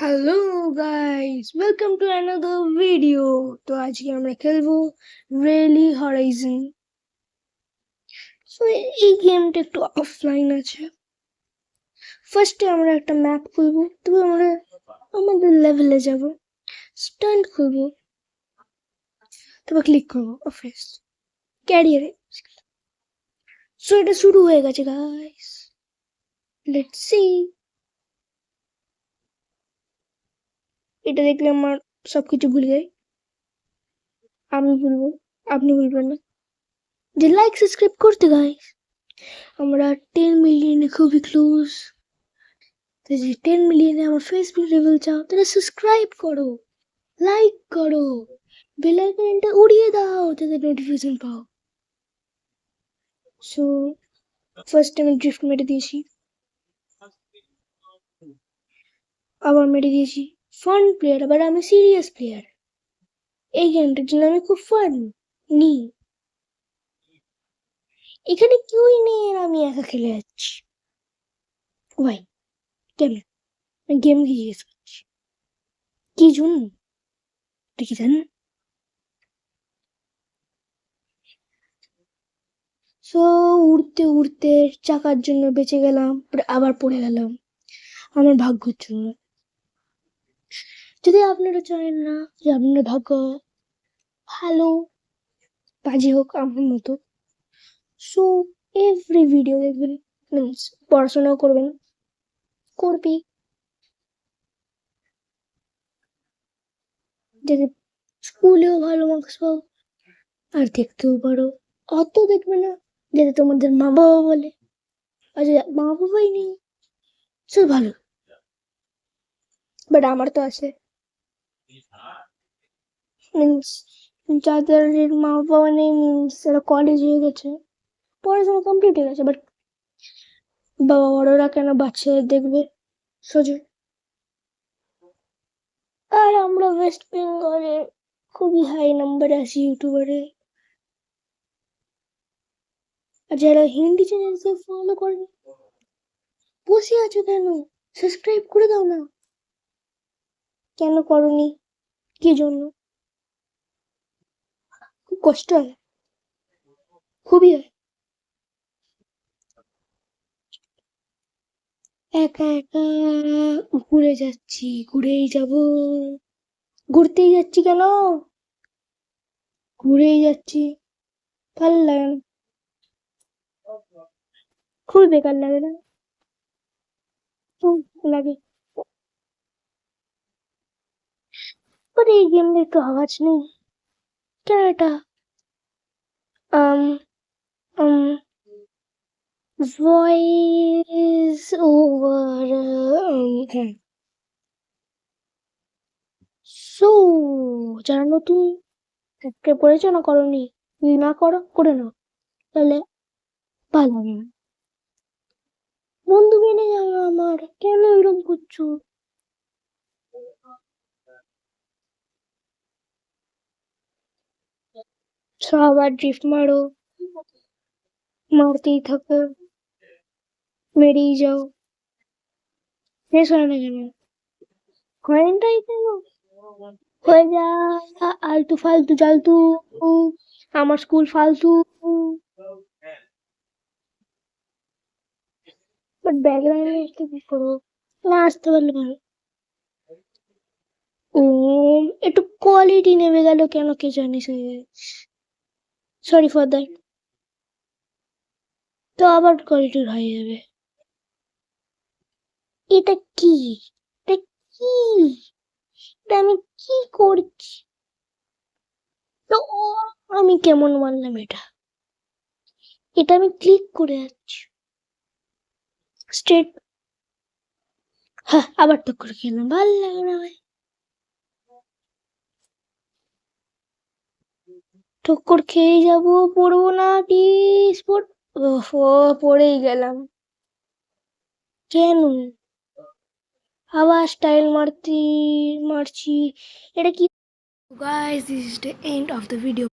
Hello guys, welcome to another video. তো আজকে আমরা খেলবো রেলি হরাইজন। সো এই গেমটা একটু অফলাইন আছে। ফার্স্টে আমরা একটা ম্যাপ খুলবো, তবে আমরা আমাদের লেভেলে যাব। স্ট্যান্ড খুলবো, তারপর ক্লিক করবো অফিস ক্যারিয়ারে। সো এটা শুরু হয়ে গেছে গাইস, লেটস সি। এটা দেখলে আমার সবকিছু ভুলে যাই। আমি ভুলবো, আপনি ভুলবেন না যে লাইক সাবস্ক্রাইব করতে গাইস। আমরা 10 মিলিয়নে খুবই ক্লোজ। তো যে 10 মিলিয়নে আমার ফেসবুক লেভেল চাও তাহলে সাবস্ক্রাইব করো, লাইক করো, বেল আইকনটা উড়িয়ে দাও যাতে নোটিফিকেশন পাও। সো ফার্স্ট আমি ড্রিফট মেরে দিয়েছি, আবার মেরে দিয়েছি। ফান প্লেয়ার, আবার আমি সিরিয়াস প্লেয়ার। এই গেমটার জন্য আমি খুব ফান নি। এখানে কেউই নেই আর আমি একা খেলে যাচ্ছি। ভাই কেমন গেম কি জিজ্ঞেস করছি, কি জন্য তুই কি জানেন? সো উড়তে উড়তে চাকার জন্য বেঁচে গেলাম, আবার পড়ে গেলাম আমার ভাগ্যের জন্য। যদি আপনারা চান না যে আপনার ভাগ্য ভালো বাজে হোক আমার মতো, সো এভরি ভিডিও দেখবেন, মিনস পড়াশোনাও করবেন, করবি যাতে স্কুলেও ভালো মার্কস পাও আর দেখতেও পারো। অত দেখবে না যাতে তোমাদের মা বাবা বলে, আর যদি মা বাবাই নেই সে ভালো। বাট আমার তো আছে, মিনস যাদের মা বাবা নেই মিনস তারা কলেজ হয়ে গেছে, পড়াশোনা কমপ্লিট হয়ে গেছে, বাট বাবা বড়রা কেন বাচ্চাদের দেখবে সোজা। আর আমরা ওয়েস্ট বেঙ্গলে খুবই হাই নাম্বারে আছি ইউটিউবারে। আর যারা হিন্দি চ্যানেলকে ফলো করেন বসে আছো কেন? সাবস্ক্রাইব করে দাও না। কেন করনি? কি জন্য? খুব কষ্ট হয়, খুবই হয়। একা একা ঘুরে যাচ্ছি, ঘুরেই যাব। ঘুরতেই যাচ্ছি কেন? ঘুরেই যাচ্ছি, ভাল লাগে না, খুবই বেকার লাগে না? লাগে। বাট এই গেমে একটু আওয়াজ নেই কেন? এটা um ভয়েস ওভার। হ্যাঁ। সো যারা নতুন সাবস্ক্রাইব করেছো না করনি, যদি না করো করে নাও, তাহলে ভালো হবে। বন্ধু মেনে যাও না আমার, কেন এরকম করছো? আবার ড্রিফট মারো, মারতেই থাকো, মেরেই যাও, শেষ হয় না কেন? কয়েনটাই কেন হয়ে যা আলতু ফালতু জালতু, আমার স্কুল ফালতু। বাট ব্যাকগ্রাউন্ডে আসতে কি করবো? না আসতে পারলে ভালো। ও একটু কোয়ালিটি নেমে গেল কেন কে জানি, সরি ফর দ্যাট। তো আবার কোয়ালিটি হয়ে যাবে। এটা কি? এটা কি? এটা আমি কি করছি? তো আমি কেমন মানলাম এটা? এটা আমি ক্লিক করে যাচ্ছি স্ট্রেট। হ্যাঁ আবার তো করে খেলাম, ভালো লাগে না ভাই। ঠক্কর খেয়ে যাবো, পড়বো না প্লিজ। ও পড়েই গেলাম কেন? আবার স্টাইল মারছি। এটা কি? Guys, this is the end of the video.